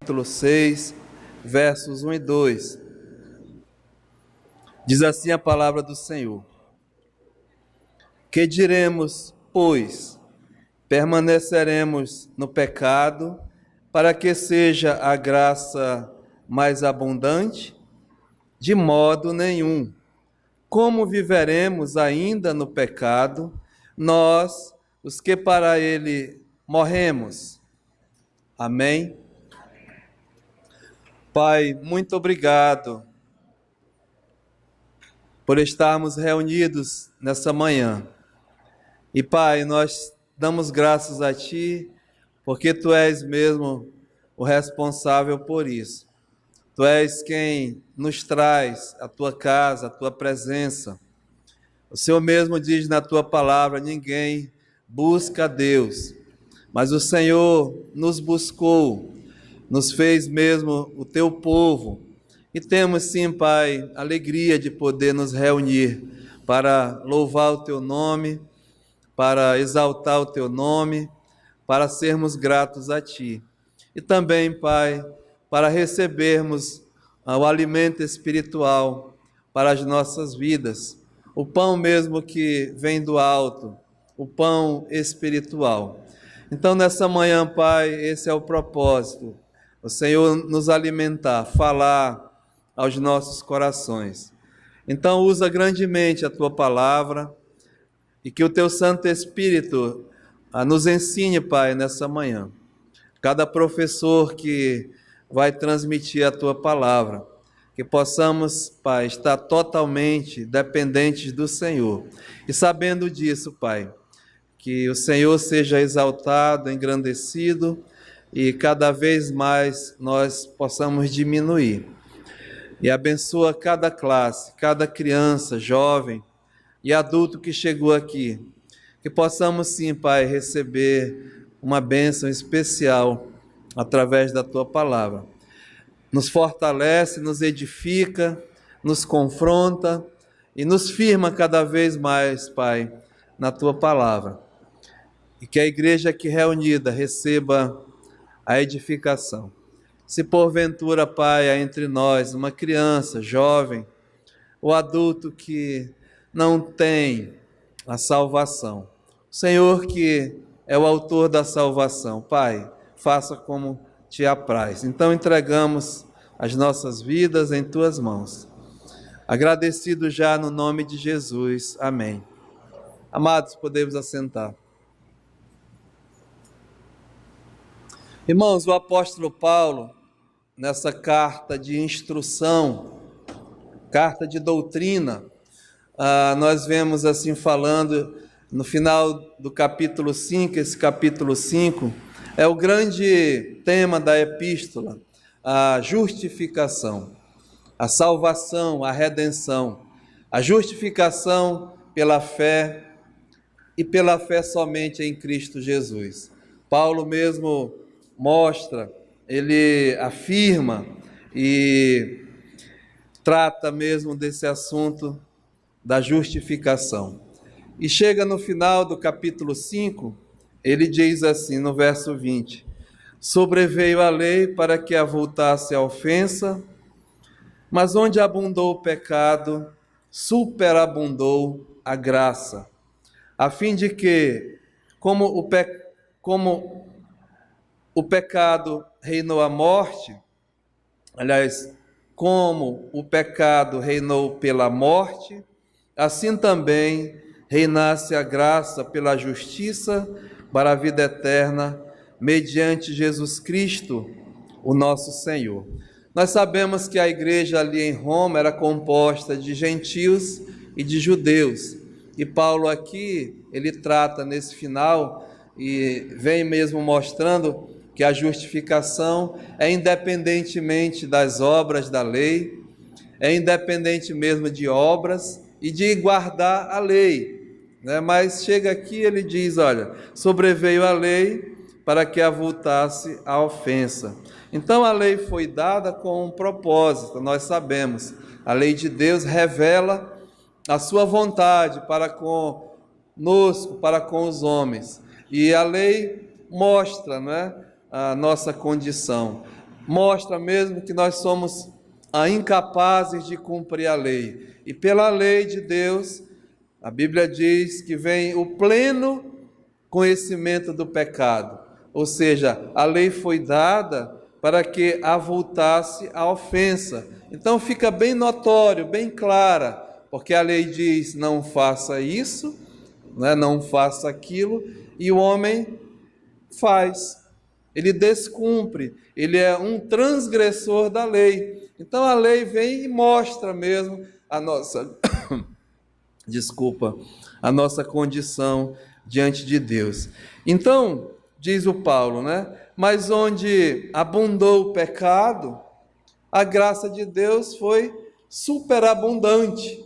capítulo 6, versos 1 e 2. Diz assim a palavra do Senhor: Que diremos, pois? Permaneceremos no pecado, para que seja a graça mais abundante? De modo nenhum. Como viveremos ainda no pecado, nós, os que para ele morremos? Amém? Pai, muito obrigado por estarmos reunidos nessa manhã. E Pai, nós damos graças a Ti, porque Tu és mesmo o responsável por isso. Tu és quem nos traz a Tua casa, a Tua presença. O Senhor mesmo diz na Tua palavra: ninguém busca a Deus, mas o Senhor nos buscou, nos fez mesmo o Teu povo. E temos sim, Pai, alegria de poder nos reunir para louvar o Teu nome, para exaltar o Teu nome, para sermos gratos a Ti. E também, Pai, para recebermos o alimento espiritual para as nossas vidas, o pão mesmo que vem do alto, o pão espiritual. Então, nessa manhã, Pai, esse é o propósito, o Senhor nos alimentar, falar aos nossos corações. Então, usa grandemente a Tua palavra e que o Teu Santo Espírito nos ensine, Pai, nessa manhã. Cada professor que vai transmitir a Tua palavra, que possamos, Pai, estar totalmente dependentes do Senhor. E sabendo disso, Pai, que o Senhor seja exaltado, engrandecido e cada vez mais nós possamos diminuir. E abençoa cada classe, cada criança, jovem e adulto que chegou aqui. Que possamos sim, Pai, receber uma bênção especial através da Tua palavra. Nos fortalece, nos edifica, nos confronta e nos firma cada vez mais, Pai, na Tua palavra. E que a igreja aqui reunida receba a edificação. Se porventura, Pai, há entre nós uma criança, jovem ou adulto que não tem a salvação, o Senhor que é o autor da salvação, Pai, faça como Te apraz. Então entregamos as nossas vidas em Tuas mãos. Agradecido já no nome de Jesus. Amém. Amados, podemos assentar. Irmãos, o apóstolo Paulo, nessa carta de instrução, carta de doutrina, nós vemos assim falando no final do capítulo 5, esse capítulo 5 é o grande tema da epístola, a justificação, a salvação, a redenção, a justificação pela fé e pela fé somente em Cristo Jesus. Paulo mesmo mostra, ele afirma e trata mesmo desse assunto da justificação. E chega no final do capítulo 5, ele diz assim, no verso 20: Sobreveio a lei para que avultasse a ofensa, mas onde abundou o pecado, superabundou a graça, a fim de que, como o pecado reinou a morte, como o pecado reinou pela morte, assim também reinasse a graça pela justiça para a vida eterna, mediante Jesus Cristo, o nosso Senhor. Nós sabemos que a igreja ali em Roma era composta de gentios e de judeus. E Paulo aqui, ele trata nesse final e vem mesmo mostrando que a justificação é independentemente das obras da lei, é independente mesmo de obras e de guardar a lei, né? Mas chega aqui, ele diz, olha, sobreveio a lei para que avultasse a ofensa. Então a lei foi dada com um propósito, nós sabemos, a lei de Deus revela a sua vontade para conosco, para com os homens, e a lei mostra, não é, a nossa condição. mostra mesmo que nós somos incapazes de cumprir a lei. E pela lei de Deus, a Bíblia diz que vem o pleno conhecimento do pecado. Ou seja, a lei foi dada para que avultasse a ofensa. Então fica bem notório, bem clara, porque a lei diz: não faça isso, né, não faça aquilo, e o homem faz. Ele descumpre, ele é um transgressor da lei. Então a lei vem e mostra mesmo a nossa a nossa condição diante de Deus. Então, diz o Paulo, né? Mas onde abundou o pecado, a graça de Deus foi superabundante.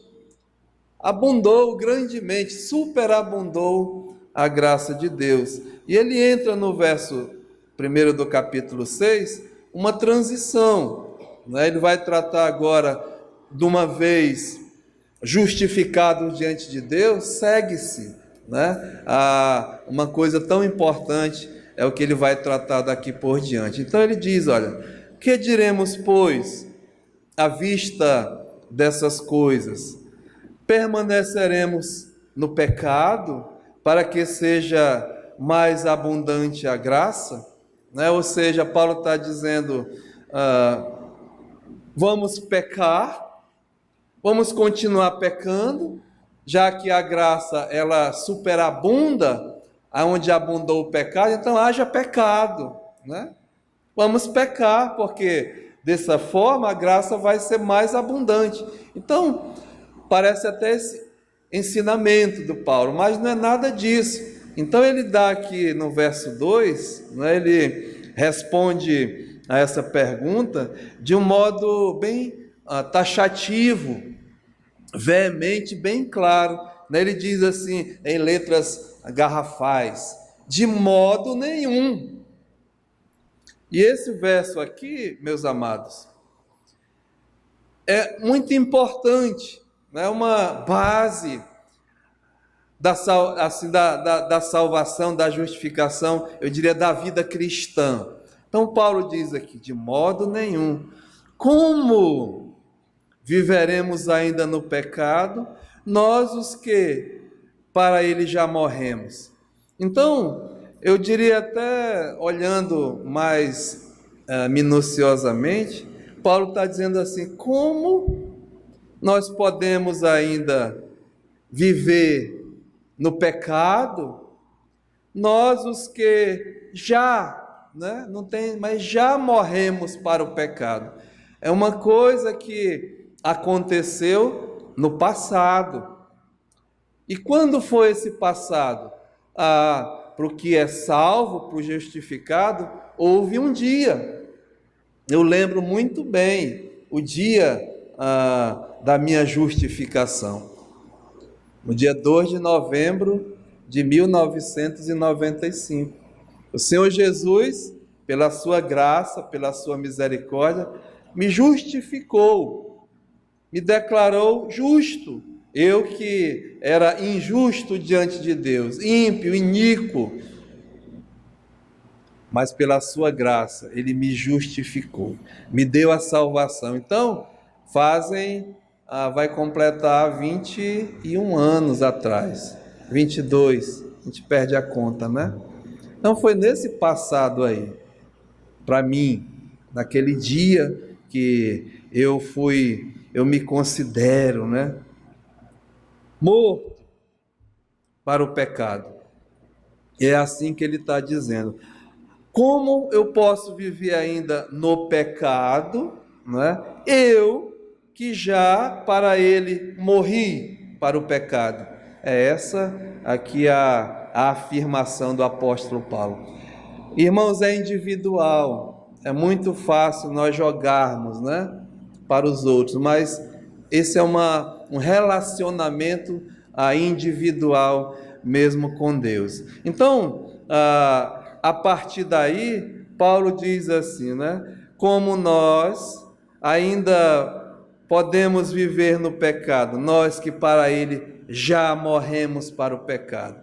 Abundou grandemente, superabundou a graça de Deus. E ele entra no verso 1 do capítulo 6, uma transição, né? Ele vai tratar agora, de uma vez justificado diante de Deus, segue-se, né? Uma coisa tão importante é o que ele vai tratar daqui por diante. Então ele diz: olha, que diremos, pois, à vista dessas coisas? Permaneceremos no pecado para que seja mais abundante a graça? Né? Ou seja, Paulo está dizendo, vamos pecar, vamos continuar pecando, já que a graça ela superabunda, aonde abundou o pecado, então haja pecado, né? Vamos pecar, porque dessa forma a graça vai ser mais abundante. Então, parece até esse ensinamento do Paulo, mas não é nada disso. Então ele dá aqui no verso 2, né, ele responde a essa pergunta de um modo bem taxativo, veemente, bem claro. Ele diz assim, em letras garrafais: de modo nenhum. E esse verso aqui, meus amados, é muito importante, é uma base da salvação, da justificação, eu diria, da vida cristã. Então Paulo diz aqui: de modo nenhum. Como viveremos ainda no pecado, nós os que para ele já morremos? Então, eu diria, até olhando mais minuciosamente, Paulo está dizendo assim: como nós podemos ainda viver no pecado, nós os que já, né, não tem, mas já morremos para o pecado? É uma coisa que aconteceu no passado. E quando foi esse passado? Para o que é salvo, para o justificado, houve um dia. Eu lembro muito bem o dia da minha justificação. No dia 2 de novembro de 1995. O Senhor Jesus, pela sua graça, pela sua misericórdia, me justificou, me declarou justo. Eu que era injusto diante de Deus, ímpio, iníquo, mas pela sua graça ele me justificou, me deu a salvação. Então, vai completar 21 anos atrás, 22, a gente perde a conta, né? Então foi nesse passado aí, para mim, naquele dia que eu me considero, né, morto para o pecado. É assim que ele está dizendo. Como eu posso viver ainda no pecado, né? Eu que já para ele morri para o pecado. É essa aqui a afirmação do apóstolo Paulo. Irmãos, é individual. É muito fácil nós jogarmos, né, para os outros, mas esse é um relacionamento individual mesmo com Deus. Então, a partir daí, Paulo diz assim, né? Como nós ainda podemos viver no pecado, nós que para ele já morremos para o pecado.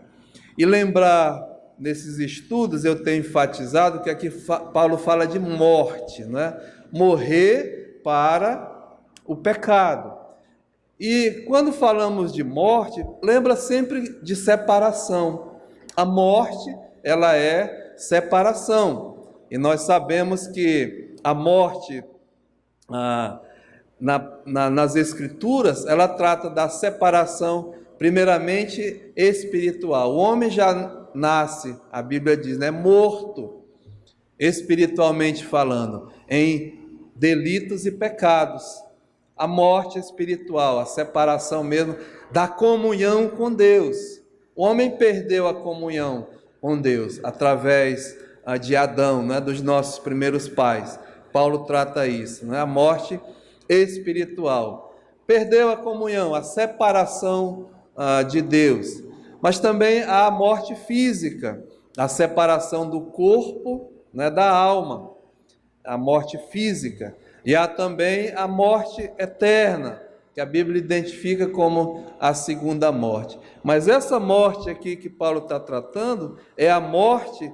E lembrar nesses estudos, eu tenho enfatizado que aqui Paulo fala de morte, né? Morrer para o pecado. E quando falamos de morte, lembra sempre de separação. A morte, ela é separação. E nós sabemos que a morte, nas Escrituras, ela trata da separação, primeiramente espiritual. O homem já nasce, a Bíblia diz, né, morto, espiritualmente falando, em delitos e pecados. A morte espiritual, a separação mesmo da comunhão com Deus. O homem perdeu a comunhão com Deus através de Adão, né, dos nossos primeiros pais. Paulo trata isso, né, a morte espiritual. Perdeu a comunhão, a separação de Deus. Mas também há a morte física, a separação do corpo, né, da alma, a morte física. E há também a morte eterna, que a Bíblia identifica como a segunda morte. Mas essa morte aqui que Paulo está tratando é a morte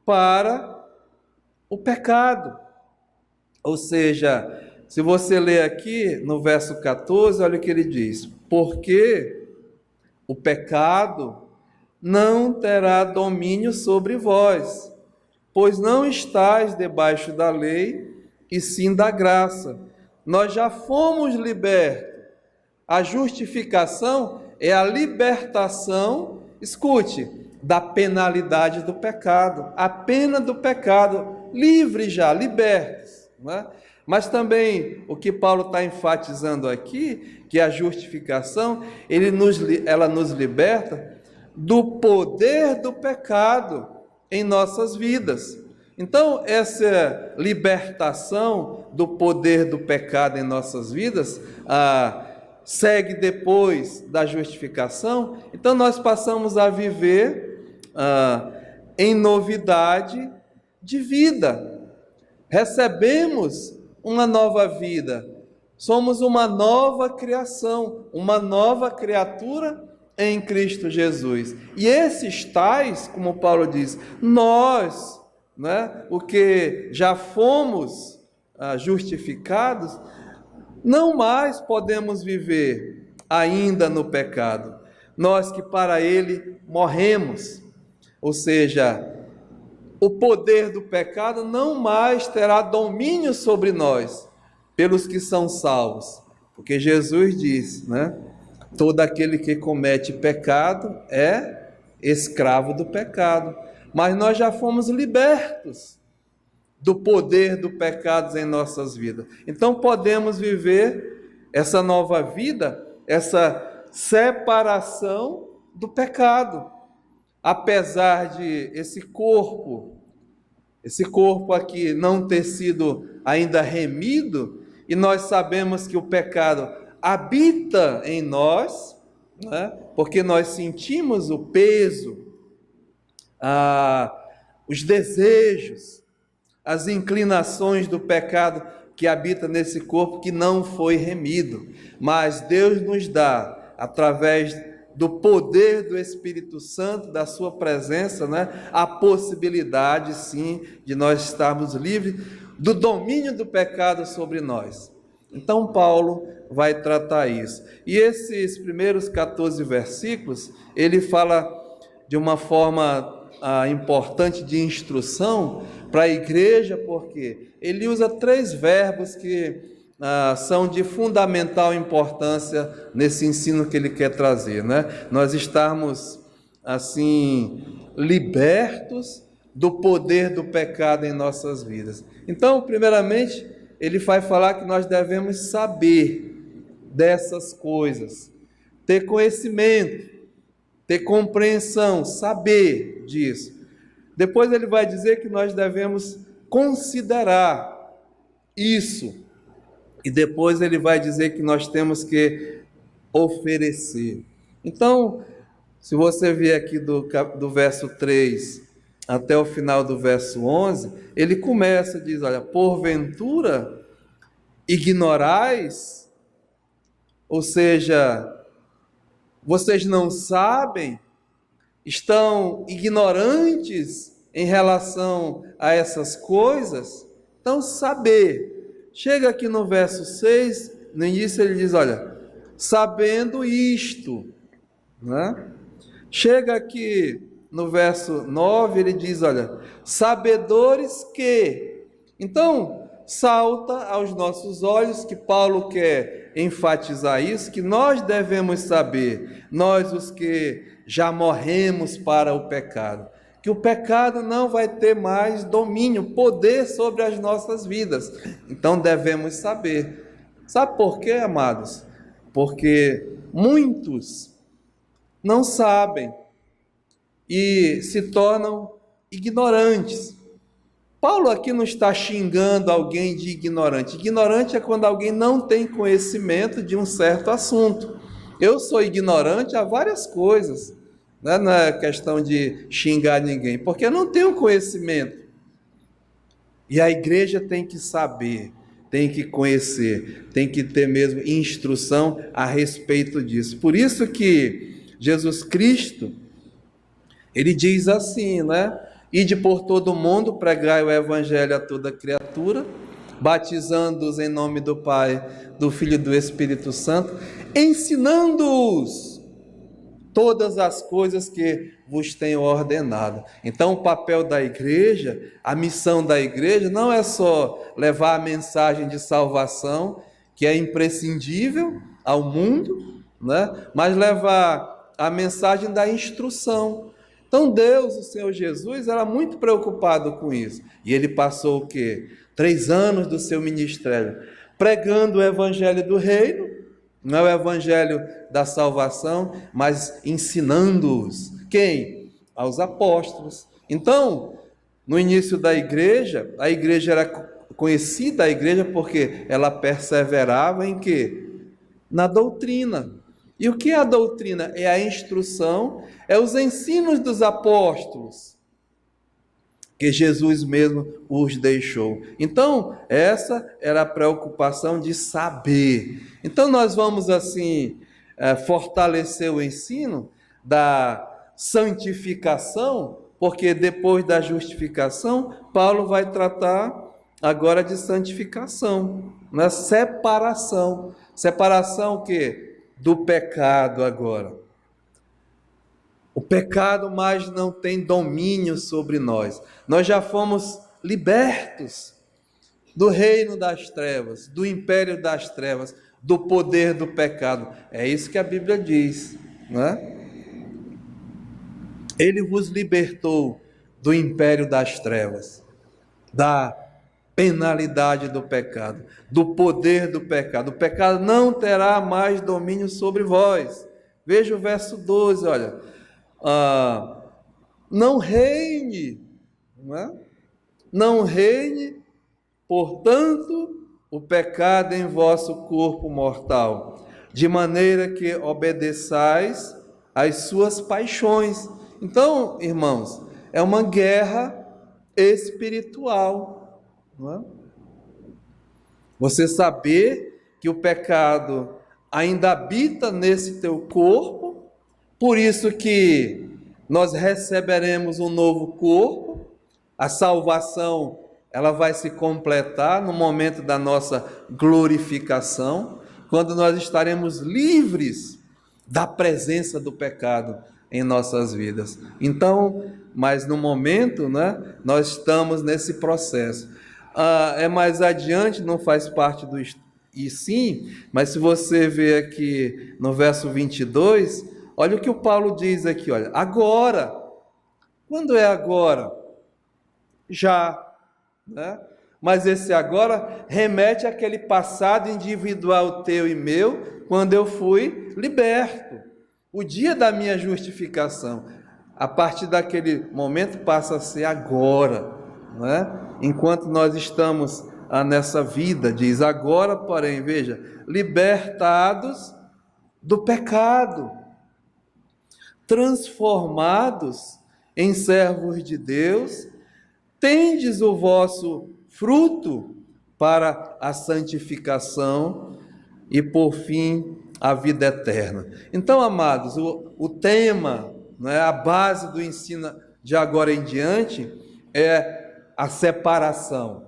para o pecado. Ou seja, se você ler aqui no verso 14, olha o que ele diz: porque o pecado não terá domínio sobre vós, pois não estáis debaixo da lei, e sim da graça. Nós já fomos libertos. A justificação é a libertação, escute, da penalidade do pecado. A pena do pecado, livre já, libertos, né? Mas também o que Paulo está enfatizando aqui, que a justificação, ela nos liberta do poder do pecado em nossas vidas. Então, essa libertação do poder do pecado em nossas vidas segue depois da justificação. Então, nós passamos a viver em novidade de vida. Recebemos uma nova vida. Somos uma nova criação, uma nova criatura em Cristo Jesus. E esses tais, como Paulo diz, nós, né, o que já fomos justificados, não mais podemos viver ainda no pecado. Nós que para ele morremos, ou seja, o poder do pecado não mais terá domínio sobre nós, pelos que são salvos. Porque Jesus diz, né, todo aquele que comete pecado é escravo do pecado. Mas nós já fomos libertos do poder do pecado em nossas vidas. Então podemos viver essa nova vida, essa separação do pecado. Apesar de esse corpo aqui não ter sido ainda remido, e nós sabemos que o pecado habita em nós, né? Porque nós sentimos o peso, os desejos, as inclinações do pecado que habita nesse corpo que não foi remido. Mas Deus nos dá, através do poder do Espírito Santo, da sua presença, né, a possibilidade, sim, de nós estarmos livres do domínio do pecado sobre nós. Então, Paulo vai tratar isso. E esses primeiros 14 versículos, ele fala de uma forma importante de instrução para a igreja, porque ele usa 3 verbos que são de fundamental importância nesse ensino que ele quer trazer, né? Nós estarmos, assim, libertos do poder do pecado em nossas vidas. Então, primeiramente, ele vai falar que nós devemos saber dessas coisas, ter conhecimento, ter compreensão, saber disso. Depois ele vai dizer que nós devemos considerar isso. E depois ele vai dizer que nós temos que oferecer. Então, se você vier aqui do verso 3 até o final do verso 11, ele começa, diz, olha, porventura ignorais, ou seja, vocês não sabem estão ignorantes em relação a essas coisas. Então, saber. Chega aqui no verso 6, no início ele diz, olha, sabendo isto, né? Chega aqui no verso 9, ele diz, olha, sabedores que. Então, salta aos nossos olhos que Paulo quer enfatizar isso, que nós devemos saber, nós os que já morremos para o pecado, que o pecado não vai ter mais domínio, poder sobre as nossas vidas. Então devemos saber. Sabe por quê, amados? Porque muitos não sabem e se tornam ignorantes. Paulo aqui não está xingando alguém de ignorante. Ignorante é quando alguém não tem conhecimento de um certo assunto. Eu sou ignorante a várias coisas, né? Não é questão de xingar ninguém, porque eu não tenho conhecimento. E a igreja tem que saber, tem que conhecer, tem que ter mesmo instrução a respeito disso. Por isso que Jesus Cristo, ele diz assim, né? Ide por todo mundo, pregai o evangelho a toda criatura, batizando-os em nome do Pai, do Filho e do Espírito Santo, ensinando-os todas as coisas que vos tenho ordenado. Então, o papel da igreja, a missão da igreja, não é só levar a mensagem de salvação, que é imprescindível ao mundo, né? Mas levar a mensagem da instrução. Então Deus, o Senhor Jesus, era muito preocupado com isso. E ele passou o quê? 3 anos do seu ministério pregando o evangelho do reino, não é o evangelho da salvação, mas ensinando-os. Quem? Aos apóstolos. Então, no início da igreja, a igreja era conhecida, a igreja, porque ela perseverava em quê? Na doutrina. E o que é a doutrina? É a instrução, é os ensinos dos apóstolos, que Jesus mesmo os deixou. Então, essa era a preocupação de saber. Então, nós vamos assim fortalecer o ensino da santificação, porque depois da justificação, Paulo vai tratar agora de santificação, né? Separação. Separação o quê? Do pecado agora. O pecado mais não tem domínio sobre nós. Nós já fomos libertos do reino das trevas, do império das trevas, do poder do pecado. É isso que a Bíblia diz, né? Ele vos libertou do império das trevas, da penalidade do pecado, do poder do pecado. O pecado não terá mais domínio sobre vós. Veja o verso 12, olha. Não reine, não é? Não reine, portanto, o pecado em vosso corpo mortal, de maneira que obedeçais às suas paixões. Então, irmãos, é uma guerra espiritual. Não é? Você saber que o pecado ainda habita nesse teu corpo, por isso que nós receberemos um novo corpo, a salvação ela vai se completar no momento da nossa glorificação, quando nós estaremos livres da presença do pecado em nossas vidas. Então, mas no momento, né, nós estamos nesse processo. É mais adiante, não faz parte do e sim, mas se você ver aqui no verso 22, olha o que o Paulo diz aqui, olha, agora. Quando é agora? Já, né? Mas esse agora remete àquele passado individual teu e meu, quando eu fui liberto, o dia da minha justificação. A partir daquele momento passa a ser agora, né? Enquanto nós estamos nessa vida, diz agora, porém, veja, libertados do pecado, transformados em servos de Deus, tendes o vosso fruto para a santificação e, por fim, a vida eterna. Então, amados, o tema né, a base do ensino de agora em diante é a separação,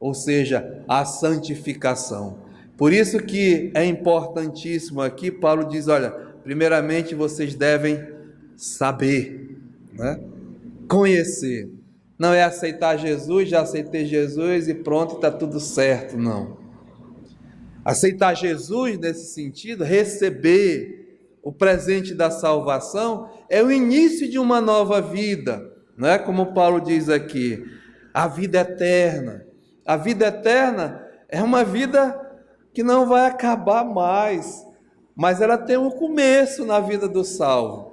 ou seja, a santificação. Por isso que é importantíssimo aqui, Paulo diz, olha, primeiramente vocês devem saber, né? Conhecer. Não é aceitar Jesus, já aceitei Jesus e pronto, está tudo certo, não. Aceitar Jesus nesse sentido, receber o presente da salvação, é o início de uma nova vida, não é como Paulo diz aqui, a vida eterna. A vida eterna é uma vida que não vai acabar mais, mas ela tem um começo na vida do salvo.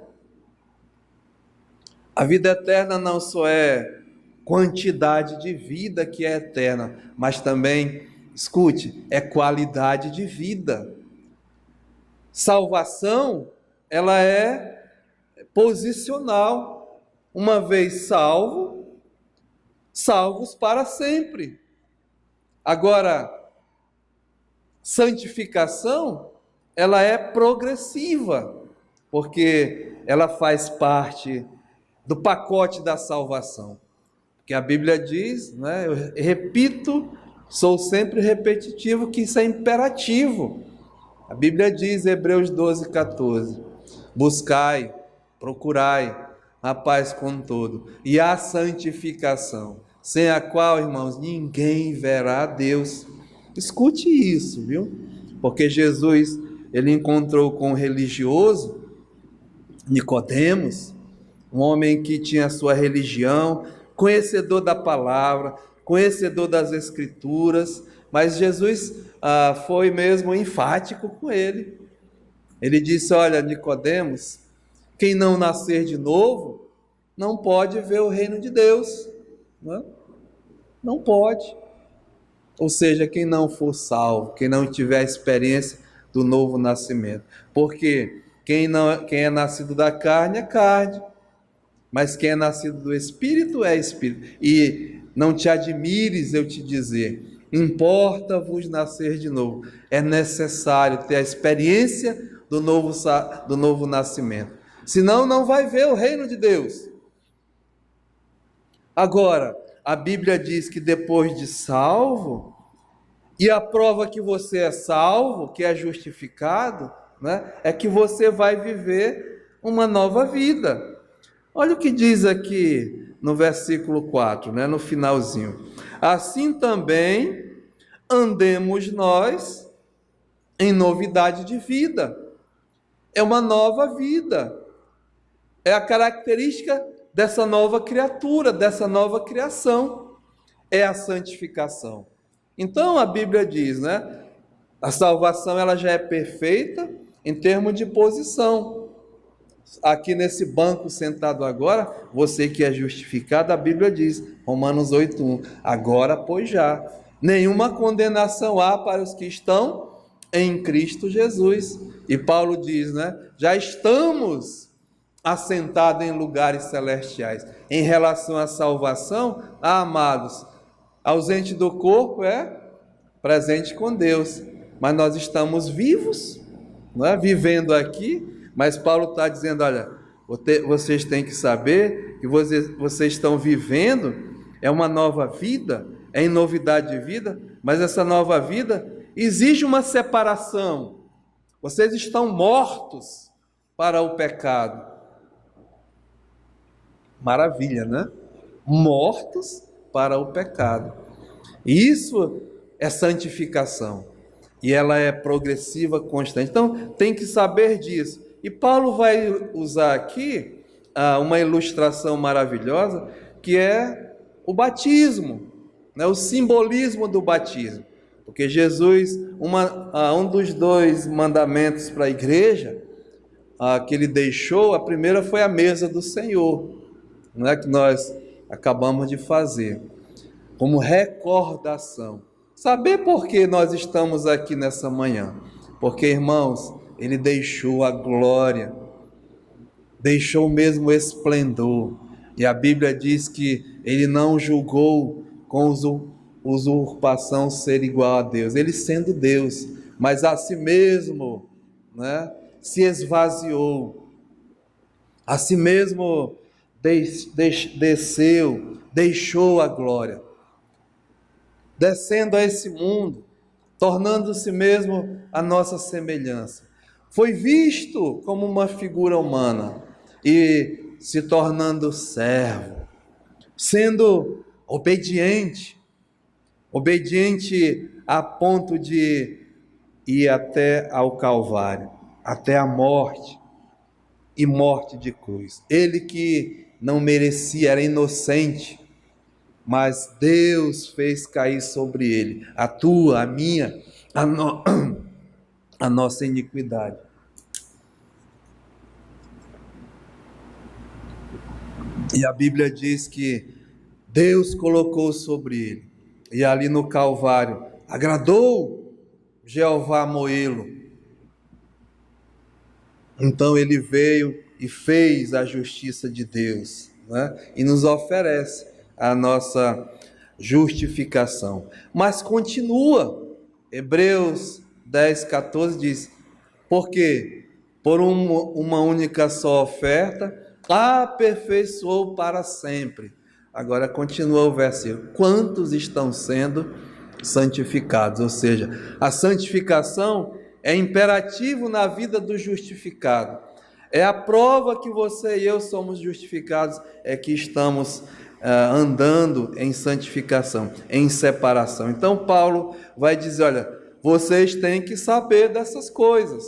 A vida eterna não só é quantidade de vida que é eterna, mas também, escute, é qualidade de vida. Salvação, ela é posicional. Uma vez salvo, salvos para sempre. Agora, santificação, ela é progressiva, porque ela faz parte do pacote da salvação. Porque a Bíblia diz, né, eu repito, sou sempre repetitivo, que isso é imperativo. A Bíblia diz, Hebreus 12, 14, buscai, procurai a paz com todo, e a santificação, sem a qual, irmãos, ninguém verá a Deus. Escute isso, viu? Porque Jesus, ele encontrou com um religioso, Nicodemos, um homem que tinha sua religião, conhecedor da palavra, conhecedor das escrituras, mas Jesus foi mesmo enfático com ele. Ele disse, olha, Nicodemos, quem não nascer de novo, não pode ver o reino de Deus. Não pode. Ou seja, quem não for salvo, quem não tiver a experiência do novo nascimento. Porque quem é nascido da carne é carne, mas quem é nascido do Espírito é Espírito. E não te admires eu te dizer, importa-vos nascer de novo. É necessário ter a experiência do novo nascimento. Senão não vai ver o reino de Deus. Agora, a Bíblia diz que depois de salvo, e a prova que você é salvo, que é justificado, né, é que você vai viver uma nova vida. Olha o que diz aqui no versículo 4, né, no finalzinho. Assim também andemos nós em novidade de vida. É uma nova vida. É a característica dessa nova criatura, dessa nova criação. É a santificação. Então a Bíblia diz, né? A salvação ela já é perfeita em termos de posição. Aqui nesse banco sentado agora, você que é justificado, a Bíblia diz, Romanos 8:1, agora pois já, nenhuma condenação há para os que estão em Cristo Jesus. E Paulo diz, né? Já estamos assentados em lugares celestiais. Em relação à salvação, amados, ausente do corpo é presente com Deus, mas nós estamos vivos, não é? Vivendo aqui. Mas Paulo está dizendo, olha, vocês têm que saber que vocês estão vivendo, é uma nova vida, é em novidade de vida, mas essa nova vida exige uma separação. Vocês estão mortos para o pecado. Maravilha, né? Mortos para o pecado. Isso é santificação. E ela é progressiva, constante. Então, tem que saber disso. E Paulo vai usar aqui uma ilustração maravilhosa, que é o batismo, né? O simbolismo do batismo. Porque Jesus, um dos 2 mandamentos para a igreja que ele deixou, a primeira foi a mesa do Senhor, né? Que nós acabamos de fazer, como recordação. Saber por que nós estamos aqui nessa manhã? Porque, irmãos, ele deixou a glória, deixou mesmo o esplendor. E a Bíblia diz que ele não julgou com usurpação ser igual a Deus, ele sendo Deus, mas a si mesmo, né, se esvaziou. A si mesmo desceu, deixou a glória, descendo a esse mundo, tornando-se mesmo a nossa semelhança. Foi visto como uma figura humana e se tornando servo, sendo obediente a ponto de ir até ao Calvário, até a morte e morte de cruz. Ele que não merecia, era inocente, mas Deus fez cair sobre ele a tua, a minha, a nossa iniquidade. E a Bíblia diz que Deus colocou sobre ele, e ali no Calvário agradou Jeová moê-lo. Então ele veio e fez a justiça de Deus, né? E nos oferece a nossa justificação. Mas continua, Hebreus 10:14 diz, porque por uma única só oferta, aperfeiçoou para sempre. Agora continua o versículo, quantos estão sendo santificados? Ou seja, a santificação é imperativo na vida do justificado. É a prova que você e eu somos justificados, é que estamos andando em santificação, em separação. Então Paulo vai dizer, olha, vocês têm que saber dessas coisas.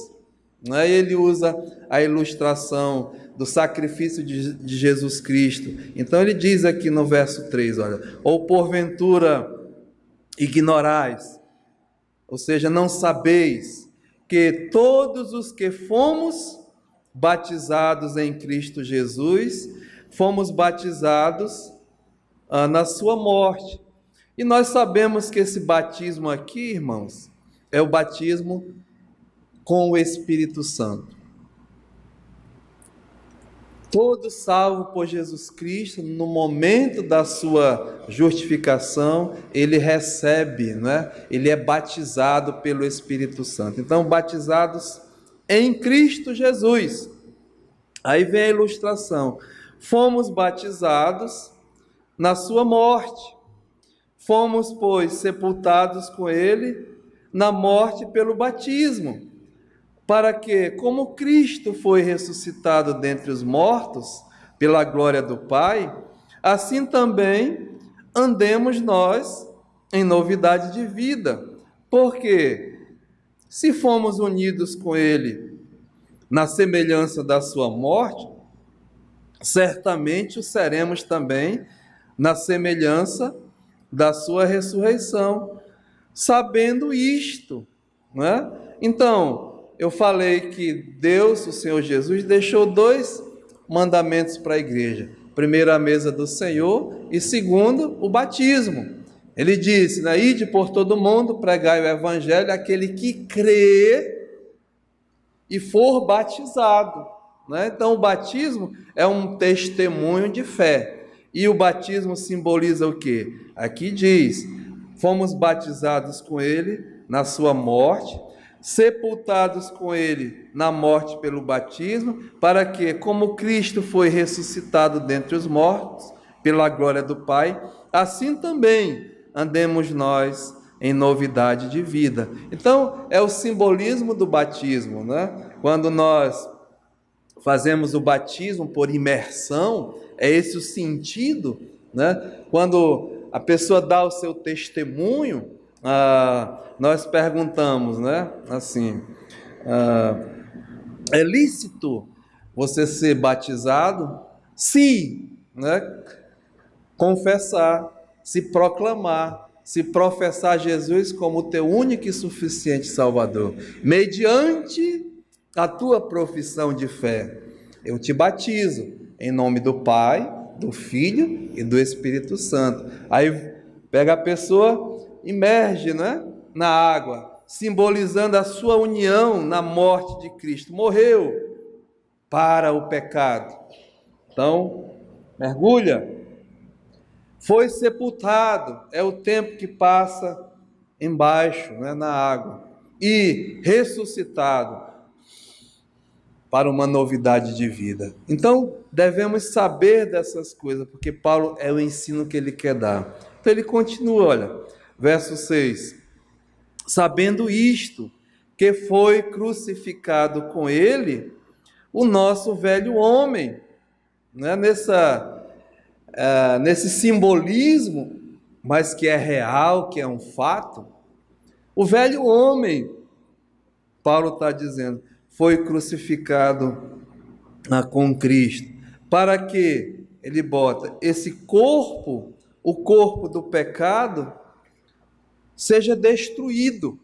Ele usa a ilustração do sacrifício de Jesus Cristo. Então ele diz aqui no verso 3, olha, ou porventura ignorais, ou seja, não sabeis que todos os que fomos batizados em Cristo Jesus, fomos batizados na sua morte. E nós sabemos que esse batismo aqui, irmãos, é o batismo com o Espírito Santo. Todo salvo por Jesus Cristo, no momento da sua justificação, ele recebe, né? Ele é batizado pelo Espírito Santo. Então, batizados em Cristo Jesus. Aí vem a ilustração. Fomos batizados na sua morte. Fomos, pois, sepultados com ele na morte pelo batismo, para que, como Cristo foi ressuscitado dentre os mortos, pela glória do Pai, assim também andemos nós em novidade de vida. Porque, se fomos unidos com Ele na semelhança da sua morte, certamente o seremos também na semelhança da sua ressurreição, sabendo isto, não é? Então, eu falei que Deus, o Senhor Jesus, deixou 2 mandamentos para a igreja. Primeiro, a mesa do Senhor, e segundo, o batismo. Ele disse, né, ide por todo mundo, pregai o evangelho, aquele que crê e for batizado. Né? Então, o batismo é um testemunho de fé. E o batismo simboliza o quê? Aqui diz, fomos batizados com ele na sua morte, sepultados com ele na morte pelo batismo, para que, como Cristo foi ressuscitado dentre os mortos, pela glória do Pai, assim também andemos nós em novidade de vida. Então, é o simbolismo do batismo, né? Quando nós fazemos o batismo por imersão, é esse o sentido, né? Quando a pessoa dá o seu testemunho, nós perguntamos, né? Assim, é lícito você ser batizado? Se, né? Confessar, se proclamar, se professar Jesus como teu único e suficiente Salvador, mediante a tua profissão de fé. Eu te batizo em nome do Pai, do Filho e do Espírito Santo. Aí pega a pessoa, imerge, né, na água, simbolizando a sua união na morte de Cristo. Morreu para o pecado. Então, mergulha. Foi sepultado, é o tempo que passa embaixo, né, na água. E ressuscitado. para uma novidade de vida. Então, devemos saber dessas coisas, porque Paulo é o ensino que ele quer dar. Então, ele continua, olha, verso 6. Sabendo isto, que foi crucificado com ele o nosso velho homem, né? Nesse simbolismo, mas que é real, que é um fato, o velho homem, Paulo está dizendo, foi crucificado com Cristo, para que ele bota esse corpo, o corpo do pecado, seja destruído.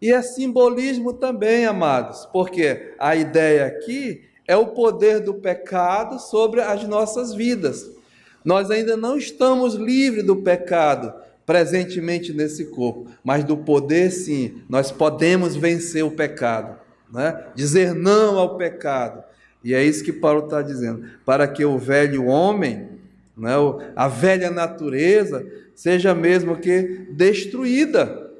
E é simbolismo também, amados, porque a ideia aqui é o poder do pecado sobre as nossas vidas. Nós ainda não estamos livres do pecado presentemente nesse corpo, mas do poder, sim, nós podemos vencer o pecado, né? Dizer não ao pecado. E é isso que Paulo está dizendo, para que o velho homem, né, a velha natureza, seja mesmo que destruída,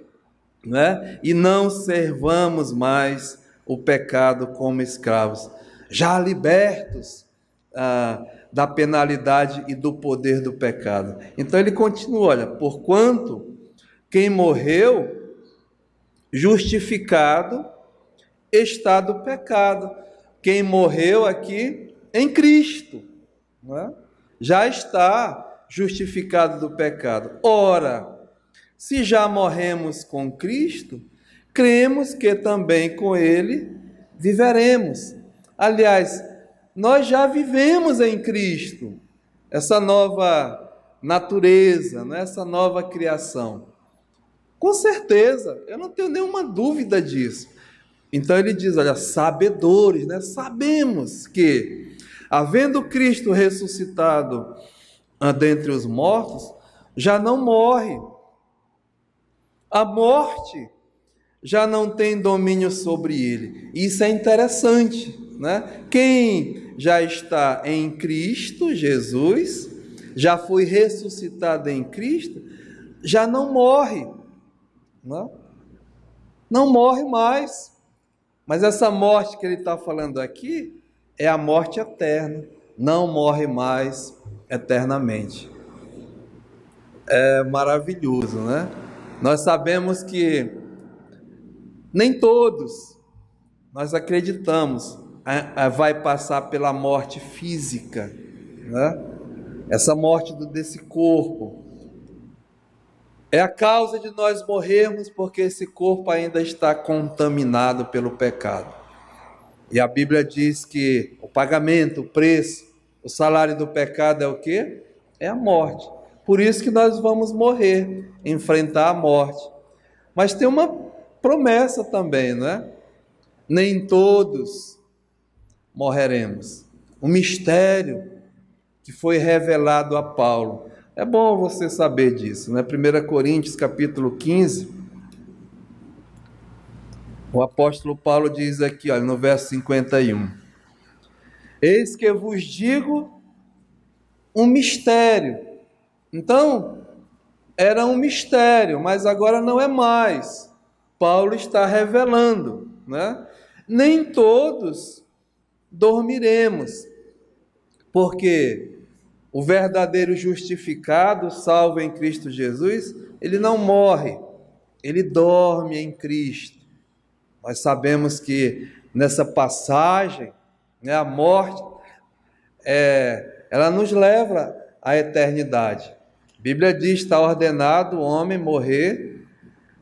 né? E não servamos mais o pecado como escravos, já libertos da penalidade e do poder do pecado. Então ele continua, olha, porquanto quem morreu, justificado está do pecado. Quem morreu aqui em Cristo, né? Já está justificado do pecado. Ora, se já morremos com Cristo, cremos que também com Ele viveremos. Aliás, nós já vivemos em Cristo, essa nova natureza, né? Essa nova criação. Com certeza, eu não tenho nenhuma dúvida disso. Então ele diz, olha, sabedores, né? Sabemos que, havendo Cristo ressuscitado dentre os mortos, já não morre. A morte já não tem domínio sobre ele. Isso é interessante, né? Quem já está em Cristo Jesus, já foi ressuscitado em Cristo, já não morre, não morre mais. Mas essa morte que ele está falando aqui é a morte eterna, não morre mais eternamente. É maravilhoso, né? Nós sabemos que nem todos, nós acreditamos, vai passar pela morte física, né? Essa morte desse corpo é a causa de nós morrermos, porque esse corpo ainda está contaminado pelo pecado. E a Bíblia diz que o pagamento, o preço, o salário do pecado é o quê? É a morte. Por isso que nós vamos morrer, enfrentar a morte. Mas tem uma promessa também, não é? Nem todos morreremos. Um mistério que foi revelado a Paulo. É bom você saber disso, né? 1 Coríntios capítulo 15, o apóstolo Paulo diz aqui, olha, no verso 51. Eis que vos digo um mistério. Então, era um mistério, mas agora não é mais. Paulo está revelando, né? Nem todos dormiremos, porque o verdadeiro justificado, salvo em Cristo Jesus, ele não morre, ele dorme em Cristo. Nós sabemos que nessa passagem, né, a morte, ela nos leva à eternidade. A Bíblia diz que está ordenado o homem morrer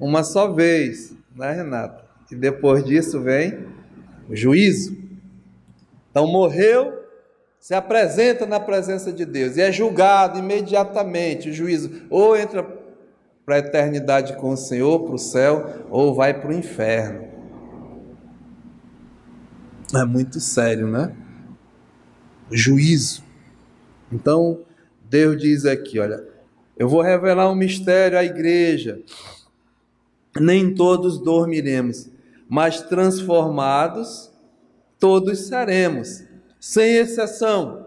uma só vez, né, Renata? E depois disso vem o juízo. Então morreu, se apresenta na presença de Deus e é julgado imediatamente, o juízo, ou entra para a eternidade com o Senhor, para o céu, ou vai para o inferno. É muito sério, né? Juízo. Então, Deus diz aqui, olha, eu vou revelar um mistério à igreja. Nem todos dormiremos, mas transformados todos seremos, sem exceção.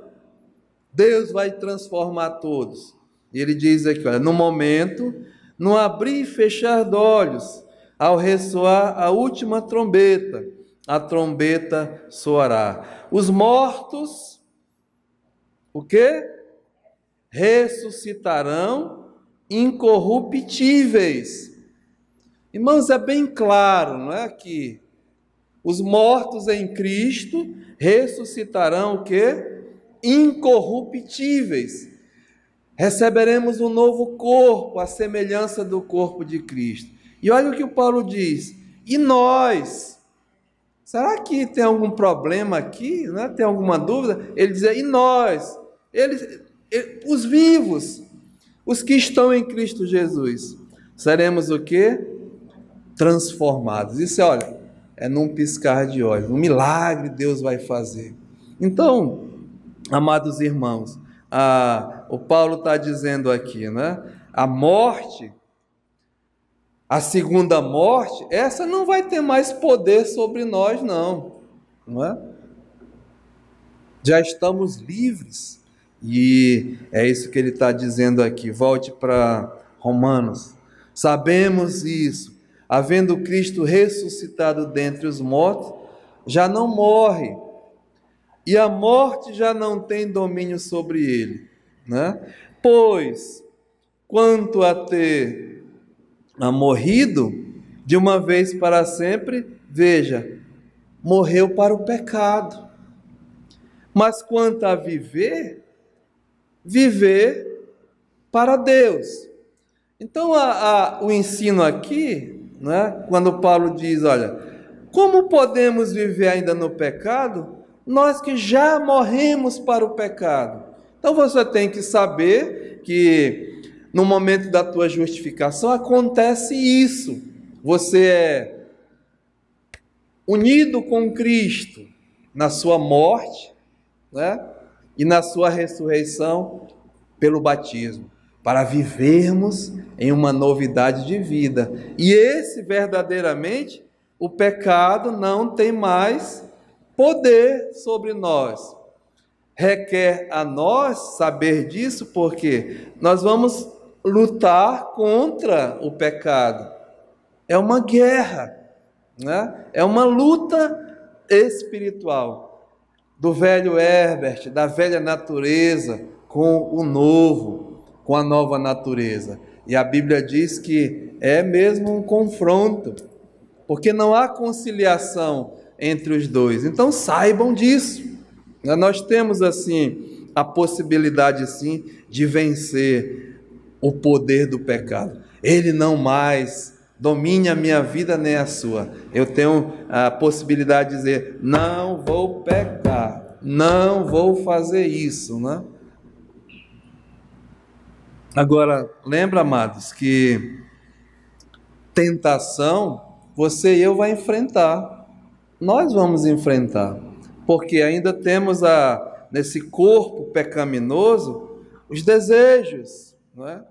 Deus vai transformar todos. E ele diz aqui, olha, no momento, no abrir e fechar de olhos, ao ressoar a última trombeta, a trombeta soará. Os mortos, o quê? Ressuscitarão incorruptíveis. Irmãos, é bem claro, não é aqui? Os mortos em Cristo ressuscitarão o quê? Incorruptíveis. Receberemos um novo corpo, a semelhança do corpo de Cristo. E olha o que o Paulo diz. E nós? Será que tem algum problema aqui? Né? Tem alguma dúvida? Ele diz, e nós? Os vivos, os que estão em Cristo Jesus, seremos o quê? Transformados. Isso, olha, é num piscar de olhos. Um milagre Deus vai fazer. Então, amados irmãos, o Paulo está dizendo aqui, né? A morte, a segunda morte, essa não vai ter mais poder sobre nós, não é? Já estamos livres, e é isso que ele está dizendo aqui. Volte para Romanos. Sabemos isso, havendo Cristo ressuscitado dentre os mortos, já não morre, e a morte já não tem domínio sobre ele, né? Pois, quanto a ter morrido de uma vez para sempre, veja, morreu para o pecado. Mas quanto a viver, viver para Deus. Então, o ensino aqui, né, quando Paulo diz, olha, como podemos viver ainda no pecado, nós que já morremos para o pecado? Então, você tem que saber que no momento da tua justificação acontece isso. Você é unido com Cristo na sua morte, né, e na sua ressurreição pelo batismo, para vivermos em uma novidade de vida. E esse, verdadeiramente, o pecado não tem mais poder sobre nós. Requer a nós saber disso, porque nós vamos lutar contra o pecado. É uma guerra, né? É uma luta espiritual do velho Herbert, da velha natureza, com o novo, com a nova natureza. E a Bíblia diz que é mesmo um confronto, porque não há conciliação entre os dois. Então saibam disso. Nós temos assim a possibilidade sim de vencer o poder do pecado. Ele não mais domine a minha vida nem a sua. Eu tenho a possibilidade de dizer, não vou pecar, não vou fazer isso, né? Agora, lembra, amados, que tentação você e eu vai enfrentar. Nós vamos enfrentar, porque ainda temos nesse corpo pecaminoso os desejos, não é?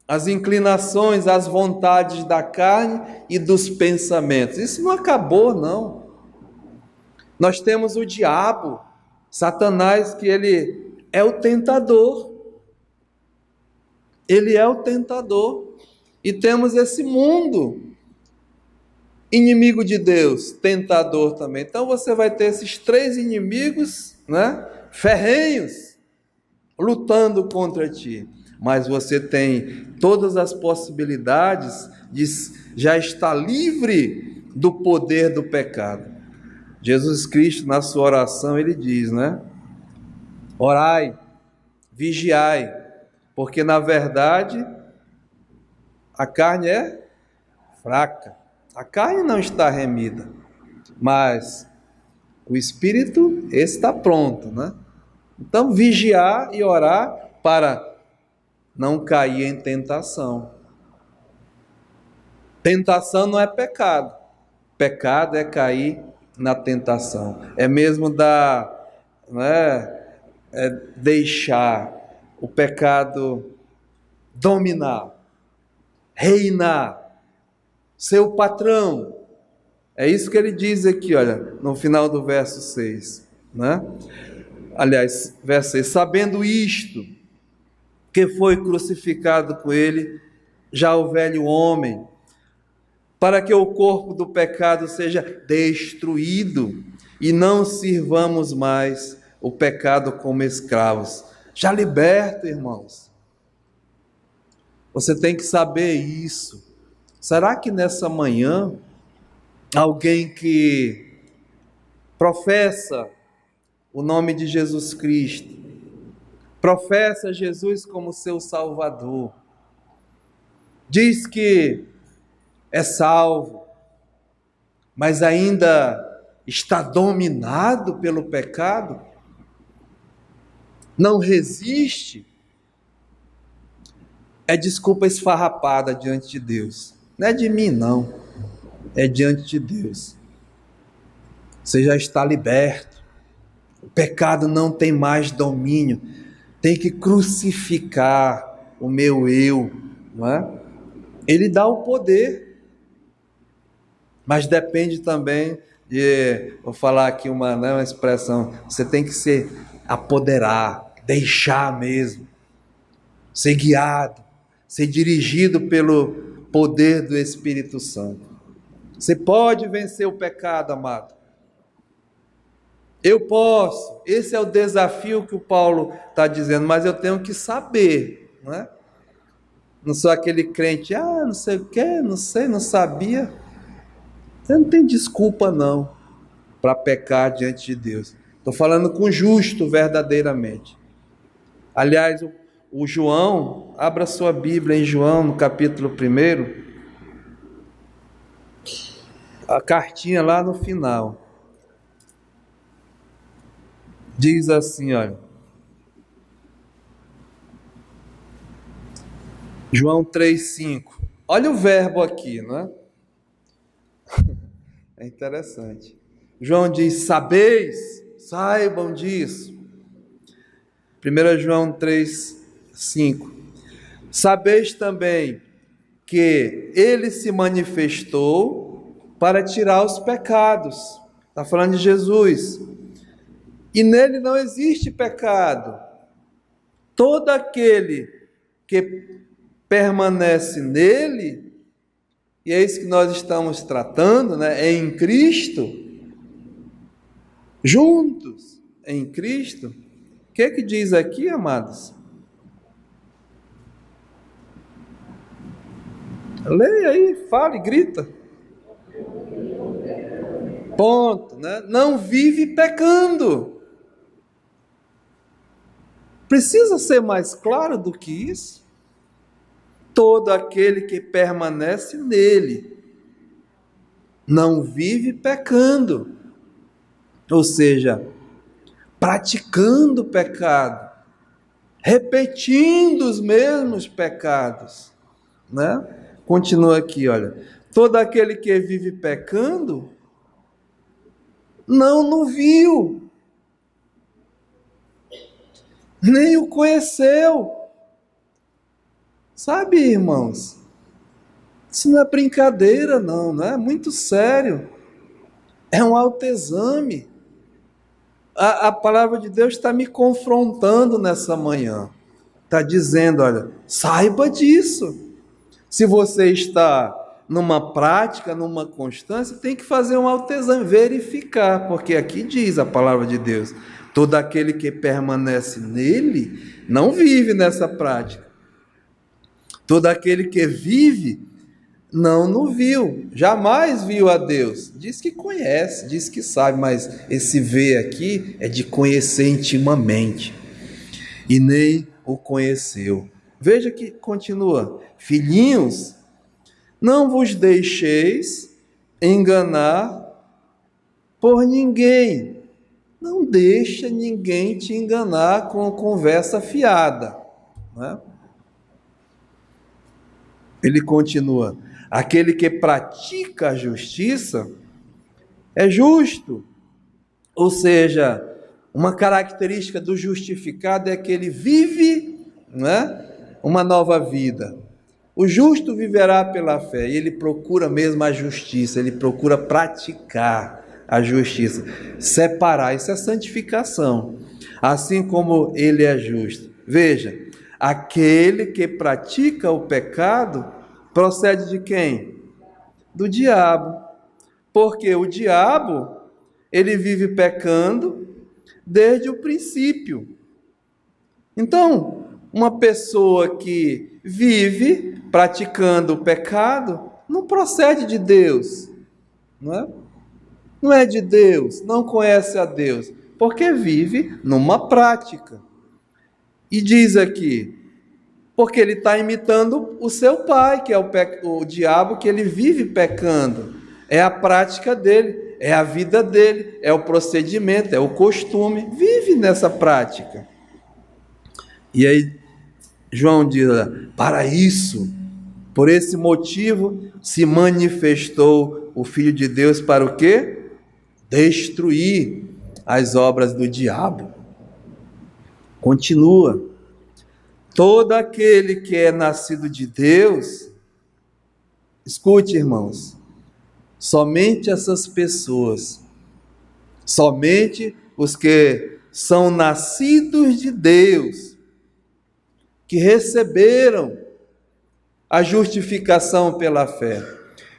As inclinações, as vontades da carne e dos pensamentos. Isso não acabou, não. Nós temos o diabo, Satanás, que ele é o tentador. Ele é o tentador. E temos esse mundo, inimigo de Deus, tentador também. Então você vai ter esses três inimigos, né, ferrenhos, lutando contra ti. Mas você tem todas as possibilidades de já estar livre do poder do pecado. Jesus Cristo, na sua oração, ele diz, né? Orai, vigiai, porque na verdade a carne é fraca. A carne não está remida, mas o espírito está pronto, né? Então vigiar e orar para não cair em tentação. Tentação não é pecado. Pecado é cair na tentação. É mesmo deixar o pecado dominar, reinar, ser o patrão. É isso que ele diz aqui, olha, no final do verso 6, né? Aliás, verso 6, sabendo isto, que foi crucificado com ele já o velho homem, para que o corpo do pecado seja destruído e não sirvamos mais o pecado como escravos. Já liberto, irmãos. Você tem que saber isso. Será que nessa manhã, alguém que professa o nome de Jesus Cristo, professa Jesus como seu Salvador, diz que é salvo, mas ainda está dominado pelo pecado, não resiste, é desculpa esfarrapada diante de Deus. Não é de mim, não. É diante de Deus. Você já está liberto. O pecado não tem mais domínio. Tem que crucificar o meu eu, não é? Ele dá o poder, mas depende também de, vou falar aqui uma expressão, você tem que se apoderar, deixar mesmo, ser guiado, ser dirigido pelo poder do Espírito Santo. Você pode vencer o pecado, amado. Eu posso. Esse é o desafio que o Paulo está dizendo, mas eu tenho que saber, não é? Não sou aquele crente, não sei o que, não sei, não sabia. Você não tem desculpa não para pecar diante de Deus. Estou falando com justo verdadeiramente. Aliás, o João, abra sua Bíblia em João, no capítulo 1, a cartinha lá no final. Diz assim, olha. João 3,5. Olha o verbo aqui, não é? É interessante. João diz, sabeis, saibam disso. 1 João 3,5. Sabeis também que ele se manifestou para tirar os pecados. Está falando de Jesus. E nele não existe pecado. Todo aquele que permanece nele, e é isso que nós estamos tratando, né? Em Cristo, juntos em Cristo. O que diz aqui, amados? Leia aí, fale, grita. Ponto, né? Não vive pecando. Precisa ser mais claro do que isso? Todo aquele que permanece nele não vive pecando, ou seja, praticando o pecado, repetindo os mesmos pecados, né? Continua aqui, olha, todo aquele que vive pecando não viu, nem o conheceu. Sabe, irmãos, isso não é brincadeira não é muito sério, é um autoexame. A palavra de Deus está me confrontando nessa manhã, está dizendo, olha, saiba disso. Se você está numa prática, numa constância, tem que fazer um autoexame, verificar, porque aqui diz a palavra de Deus, todo aquele que permanece nele, não vive nessa prática. Todo aquele que vive, não viu, jamais viu a Deus. Diz que conhece, diz que sabe, mas esse ver aqui é de conhecer intimamente. E nem o conheceu. Veja que continua. Filhinhos, não vos deixeis enganar por ninguém. Não deixa ninguém te enganar com conversa fiada, não é? Ele continua, aquele que pratica a justiça é justo, ou seja, uma característica do justificado é que ele vive, né, uma nova vida. O justo viverá pela fé, e ele procura mesmo a justiça, ele procura praticar a justiça, separar, isso é santificação, assim como ele é justo. Veja, aquele que pratica o pecado procede de quem? do diabo. Porque o diabo, ele vive pecando desde o princípio. Então, uma pessoa que vive praticando o pecado não procede de Deus, não é? Não é de Deus, não conhece a Deus, porque vive numa prática. E diz aqui, porque ele está imitando o seu pai, que é o diabo, que ele vive pecando. É a prática dele, é a vida dele, é o procedimento, é o costume, vive nessa prática. E aí João diz, para isso, por esse motivo, se manifestou o Filho de Deus para o quê? Destruir as obras do diabo. Continua. Todo aquele que é nascido de Deus, escute, irmãos, somente essas pessoas, somente os que são nascidos de Deus, que receberam a justificação pela fé,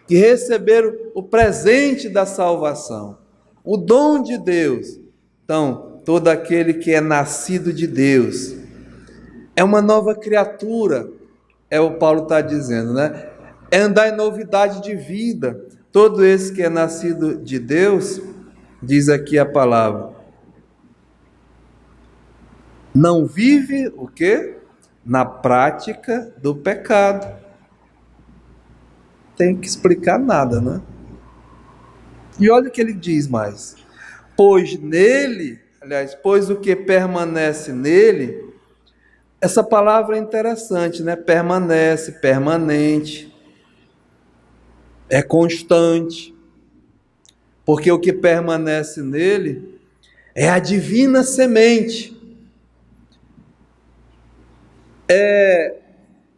que receberam o presente da salvação, o dom de Deus. Então, todo aquele que é nascido de Deus é uma nova criatura, é o Paulo está dizendo, né? É andar em novidade de vida. Todo esse que é nascido de Deus, diz aqui a palavra, não vive o quê? Na prática do pecado. Tem que explicar nada, né? E olha o que ele diz mais. Pois o que permanece nele, essa palavra é interessante, né? Permanece, permanente, é constante, porque o que permanece nele é a divina semente, é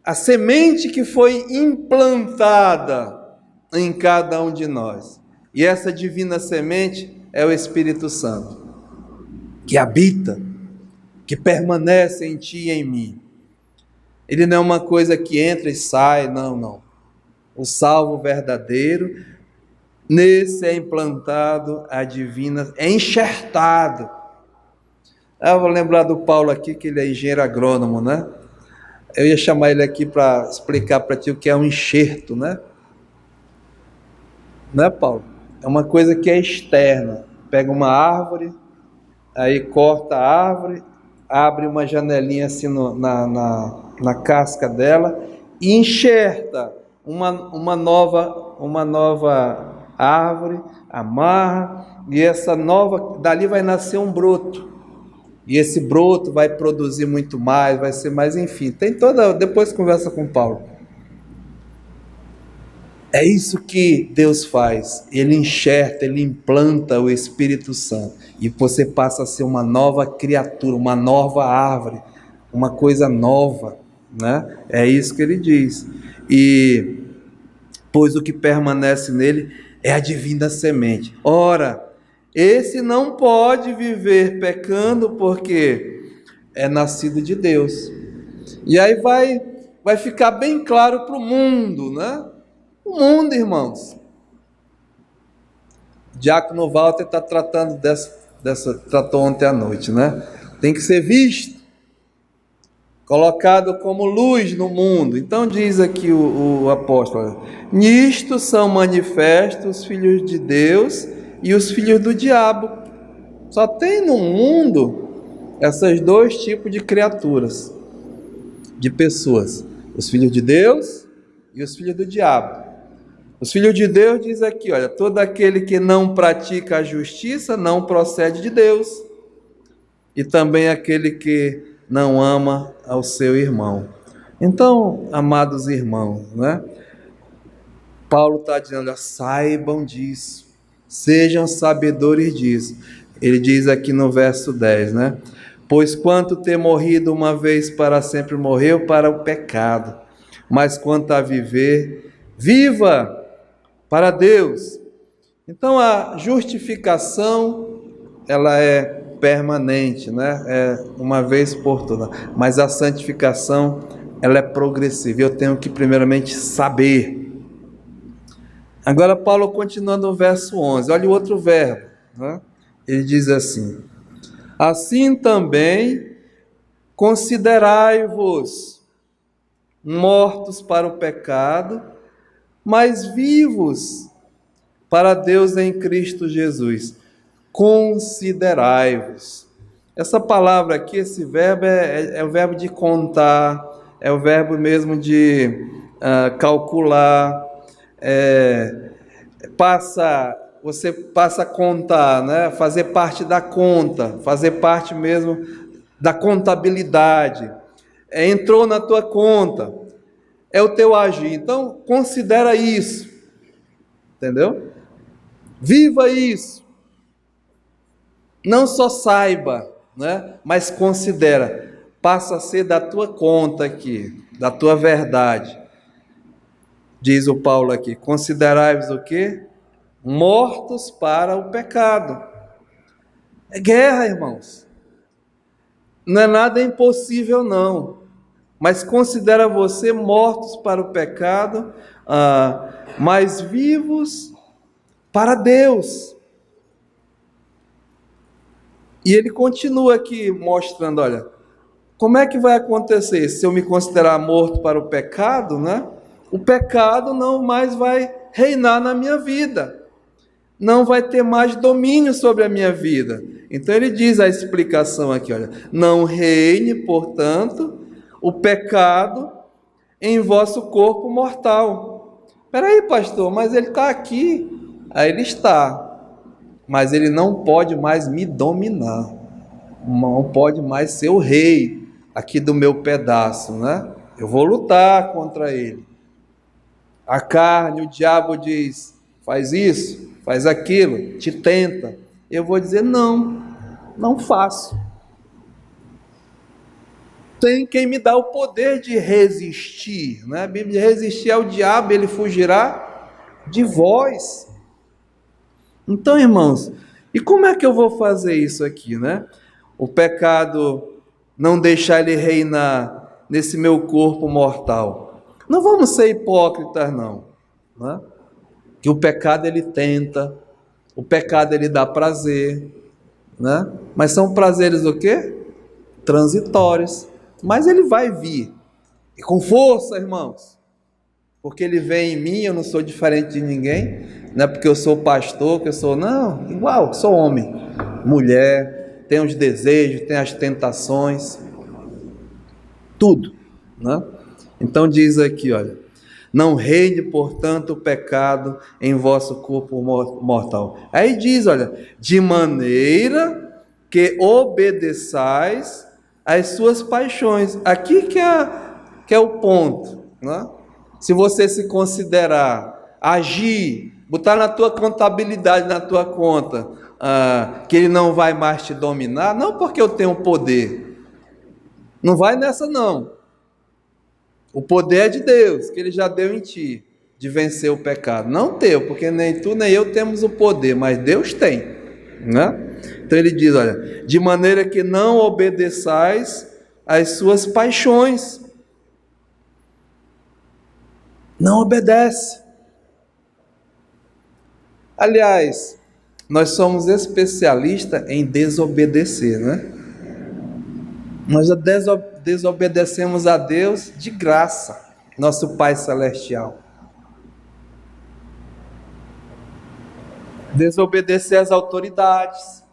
a semente que foi implantada em cada um de nós. E essa divina semente é o Espírito Santo, que habita, que permanece em ti e em mim. Ele não é uma coisa que entra e sai, não. O salvo verdadeiro, nesse é implantado a divina, é enxertado. Eu vou lembrar do Paulo aqui, que ele é engenheiro agrônomo, né? Eu ia chamar ele aqui para explicar para ti o que é um enxerto, né? Né, Paulo? É uma coisa que é externa. Pega uma árvore, aí corta a árvore, abre uma janelinha assim na casca dela e enxerta uma nova árvore, amarra, e essa nova, dali vai nascer um broto. E esse broto vai produzir muito mais, vai ser mais, enfim. Depois conversa com Paulo. É isso que Deus faz. Ele enxerta, ele implanta o Espírito Santo. E você passa a ser uma nova criatura, uma nova árvore, uma coisa nova, né? É isso que ele diz. E, pois o que permanece nele é a divina semente. Ora, esse não pode viver pecando porque é nascido de Deus. E aí vai ficar bem claro para o mundo, né? O mundo, irmãos. Diácono Walter está tratando tratou ontem à noite, né? Tem que ser visto, colocado como luz no mundo. Então diz aqui o apóstolo: nisto são manifestos os filhos de Deus e os filhos do diabo. Só tem no mundo esses dois tipos de criaturas, de pessoas: os filhos de Deus e os filhos do diabo. Os filhos de Deus diz aqui, olha, todo aquele que não pratica a justiça não procede de Deus, e também aquele que não ama ao seu irmão. Então, amados irmãos, né? Paulo está dizendo, olha, saibam disso, sejam sabedores disso. Ele diz aqui no verso 10, né? Pois quanto ter morrido uma vez para sempre morreu para o pecado, mas quanto a viver, viva para Deus. Então a justificação, ela é permanente, né? É uma vez por todas, mas a santificação, ela é progressiva. Eu tenho que primeiramente saber. Agora Paulo continua no verso 11, olha o outro verbo, né? Ele diz assim: assim também considerai-vos mortos para o pecado, mas vivos para Deus em Cristo Jesus. Considerai-vos. Essa palavra aqui, esse verbo é o verbo de contar, é o verbo mesmo de calcular, você passa a contar, né? Fazer parte da conta, fazer parte mesmo da contabilidade. Entrou na tua conta, é o teu agir. Então, considera isso, entendeu? Viva isso. Não só saiba, né? Mas considera. Passa a ser da tua conta aqui, da tua verdade. Diz o Paulo aqui: considerai-vos o quê? Mortos para o pecado. É guerra, irmãos. Não é nada impossível, não. Mas considera você mortos para o pecado, mas vivos para Deus. E ele continua aqui mostrando, olha, como é que vai acontecer se eu me considerar morto para o pecado, né? O pecado não mais vai reinar na minha vida, não vai ter mais domínio sobre a minha vida. Então ele diz a explicação aqui, olha, não reine, portanto, o pecado em vosso corpo mortal. Espera aí, pastor, mas ele está aqui. Aí ele está, mas ele não pode mais me dominar, não pode mais ser o rei aqui do meu pedaço, né? Eu vou lutar contra ele. A carne, o diabo diz, faz isso, faz aquilo, te tenta. Eu vou dizer, não faço. Tem quem me dá o poder de resistir, né? A Bíblia diz, resistir ao diabo, ele fugirá de vós. Então, irmãos, e como é que eu vou fazer isso aqui, né? O pecado, não deixar ele reinar nesse meu corpo mortal. Não vamos ser hipócritas, não, né? Que o pecado ele tenta, o pecado ele dá prazer, né? Mas são prazeres o quê? Transitórios. Mas ele vai vir, e com força, irmãos, porque ele vem em mim, eu não sou diferente de ninguém, não é porque eu sou pastor, que eu sou, não, igual, sou homem, mulher, tenho os desejos, tenho as tentações, tudo, né? Então diz aqui, olha, não reine, portanto, o pecado em vosso corpo mortal. Aí diz, olha, de maneira que obedeçais às suas paixões. Aqui que é o ponto, né? Se você se considerar, agir, botar na tua contabilidade, na tua conta, que ele não vai mais te dominar, não porque eu tenho poder, não vai nessa não. O poder é de Deus, que ele já deu em ti, de vencer o pecado. Não teu, porque nem tu nem eu temos o poder, mas Deus tem, né? Então ele diz, olha, de maneira que não obedeçais às suas paixões. Não obedece. Aliás, nós somos especialistas em desobedecer, né? Nós já desobedecemos a Deus de graça, nosso Pai Celestial. Desobedecer às autoridades,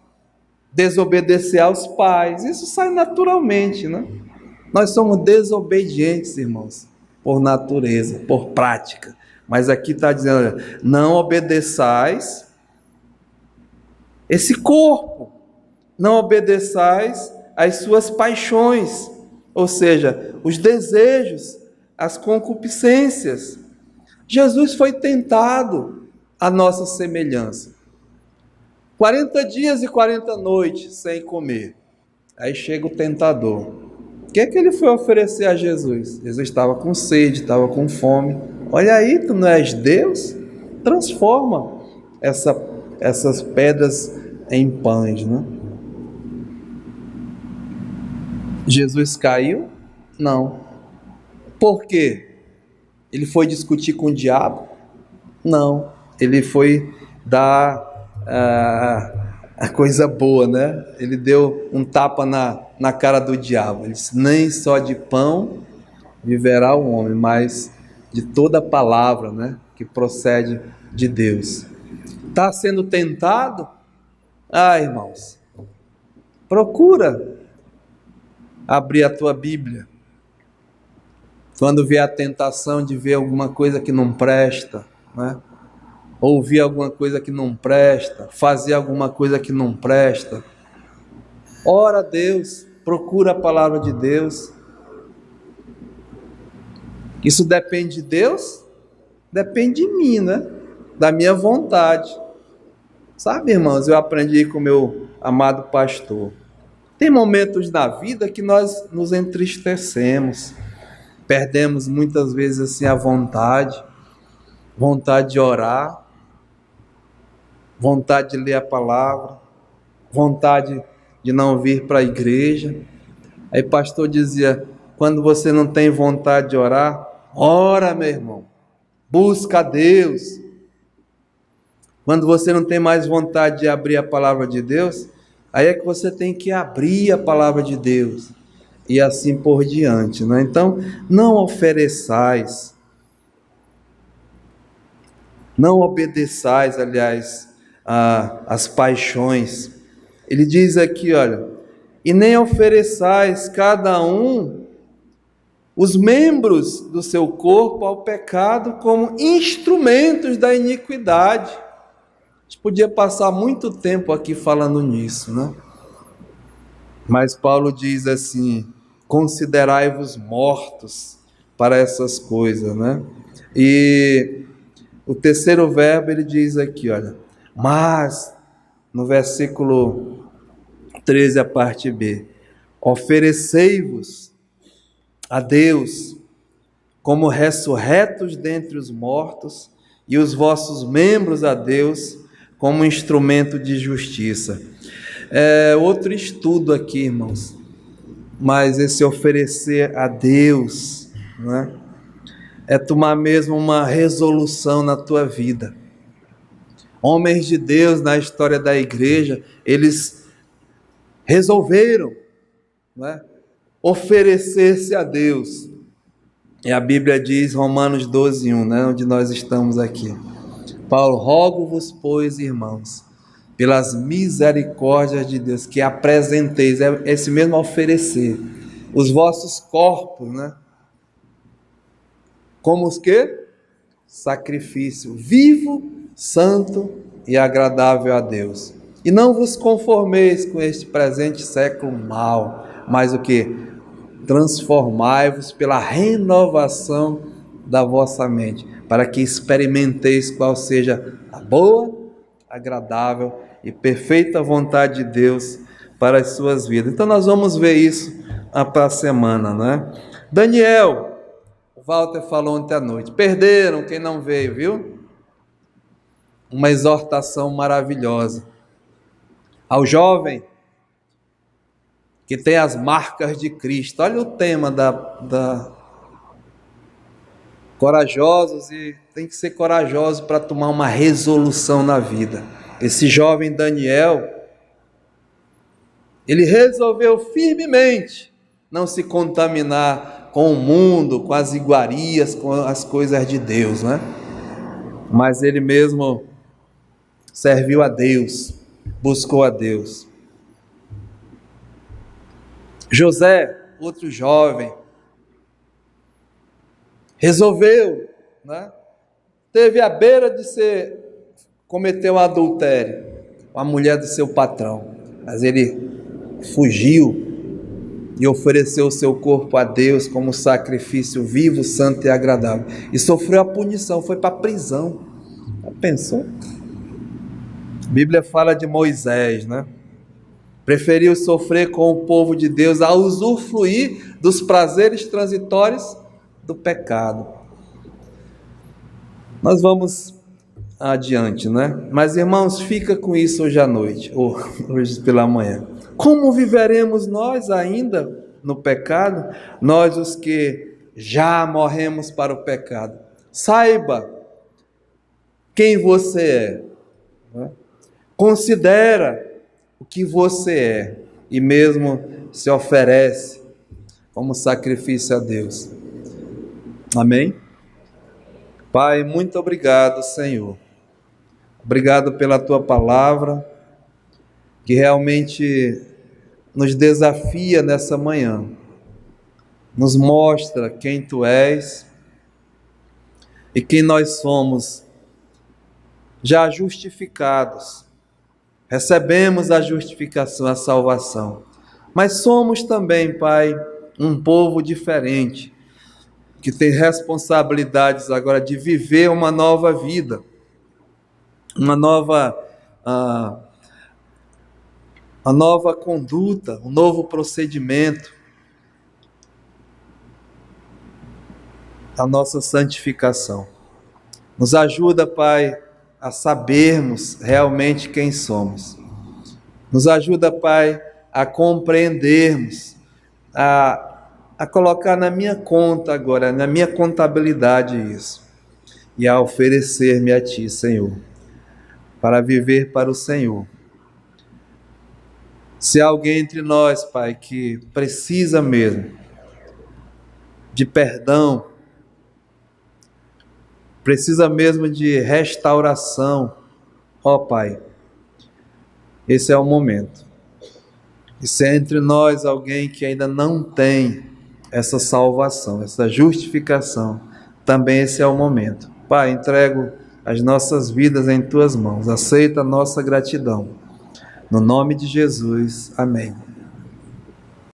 desobedecer aos pais, isso sai naturalmente, né? Nós somos desobedientes, irmãos, por natureza, por prática. Mas aqui está dizendo, olha, não obedeçais esse corpo, não obedeçais às suas paixões, ou seja, os desejos, as concupiscências. Jesus foi tentado à nossa semelhança. 40 dias e 40 noites sem comer. Aí chega o tentador. O que é que ele foi oferecer a Jesus? Jesus estava com sede, estava com fome. Olha aí, tu não és Deus? Transforma essas pedras em pães, né? Jesus caiu? Não. Por quê? Ele foi discutir com o diabo? Não. ele foi dar a coisa boa, né? Ele deu um tapa na cara do diabo. Ele disse: nem só de pão viverá o homem, mas de toda palavra, né, que procede de Deus. Está sendo tentado? Irmãos, procura abrir a tua Bíblia. Quando vier a tentação de ver alguma coisa que não presta, né? Ouvir alguma coisa que não presta, fazer alguma coisa que não presta, ora a Deus, procura a palavra de Deus. Isso depende de Deus? Depende de mim, né? Da minha vontade. Sabe, irmãos, eu aprendi com meu amado pastor. Tem momentos na vida que nós nos entristecemos, perdemos muitas vezes assim a vontade de orar, vontade de ler a palavra, vontade de não vir para a igreja. Aí o pastor dizia: quando você não tem vontade de orar, ora, meu irmão, busca a Deus. Quando você não tem mais vontade de abrir a palavra de Deus, aí é que você tem que abrir a palavra de Deus, e assim por diante, né? Então, não ofereçais, não obedeçais, aliás, às paixões. Ele diz aqui, olha, e nem ofereçais cada um os membros do seu corpo ao pecado como instrumentos da iniquidade. A gente podia passar muito tempo aqui falando nisso, né? Mas Paulo diz assim: considerai-vos mortos para essas coisas, né? E o terceiro verbo ele diz aqui, olha, mas, no versículo 13, a parte B, oferecei-vos a Deus como ressurretos dentre os mortos, e os vossos membros a Deus como instrumento de justiça. Outro estudo aqui, irmãos, mas esse oferecer a Deus, né, é tomar mesmo uma resolução na tua vida. Homens de Deus na história da igreja, eles resolveram, né, oferecer-se a Deus. E a Bíblia diz, Romanos 12:1, né, onde nós estamos aqui. Paulo, rogo-vos, pois, irmãos, pelas misericórdias de Deus, que apresenteis, esse mesmo oferecer, os vossos corpos, né? Como os que? Sacrifício vivo, santo e agradável a Deus. E não vos conformeis com este presente século mau, mas o que? Transformai-vos pela renovação da vossa mente, para que experimenteis qual seja a boa, agradável e perfeita vontade de Deus para as suas vidas. Então nós vamos ver isso para a semana, né? Daniel, o Walter falou ontem à noite, perderam quem não veio, viu? Uma exortação maravilhosa ao jovem que tem as marcas de Cristo. Olha o tema da corajosos, e tem que ser corajoso para tomar uma resolução na vida. Esse jovem Daniel, ele resolveu firmemente não se contaminar com o mundo, com as iguarias, com as coisas de Deus, né? Mas ele mesmo serviu a Deus, buscou a Deus. José, outro jovem, resolveu, né? Teve a beira de cometeu adultério com a mulher do seu patrão, mas ele fugiu e ofereceu o seu corpo a Deus como sacrifício vivo, santo e agradável, e sofreu a punição, foi para a prisão. Já pensou? A Bíblia fala de Moisés, né? Preferiu sofrer com o povo de Deus a usufruir dos prazeres transitórios do pecado. Nós vamos adiante, né? Mas, irmãos, fica com isso hoje à noite, ou hoje pela manhã. Como viveremos nós ainda no pecado? Nós, os que já morremos para o pecado. Saiba quem você é, né? Considera o que você é e mesmo se oferece como sacrifício a Deus. Amém? Pai, muito obrigado, Senhor. Obrigado pela tua palavra, que realmente nos desafia nessa manhã, nos mostra quem tu és e quem nós somos, já justificados. Recebemos a justificação, a salvação, mas somos também, Pai, um povo diferente, que tem responsabilidades agora de viver uma nova vida, uma nova conduta, um novo procedimento, a nossa santificação. Nos ajuda, Pai, a sabermos realmente quem somos. Nos ajuda, Pai, a compreendermos, a colocar na minha conta agora, na minha contabilidade isso, e a oferecer-me a Ti, Senhor, para viver para o Senhor. Se há alguém entre nós, Pai, que precisa mesmo de perdão, precisa mesmo de restauração, ó Pai, esse é o momento. E se é entre nós alguém que ainda não tem essa salvação, essa justificação, também esse é o momento. Pai, entrego as nossas vidas em Tuas mãos, aceita a nossa gratidão. No nome de Jesus, amém.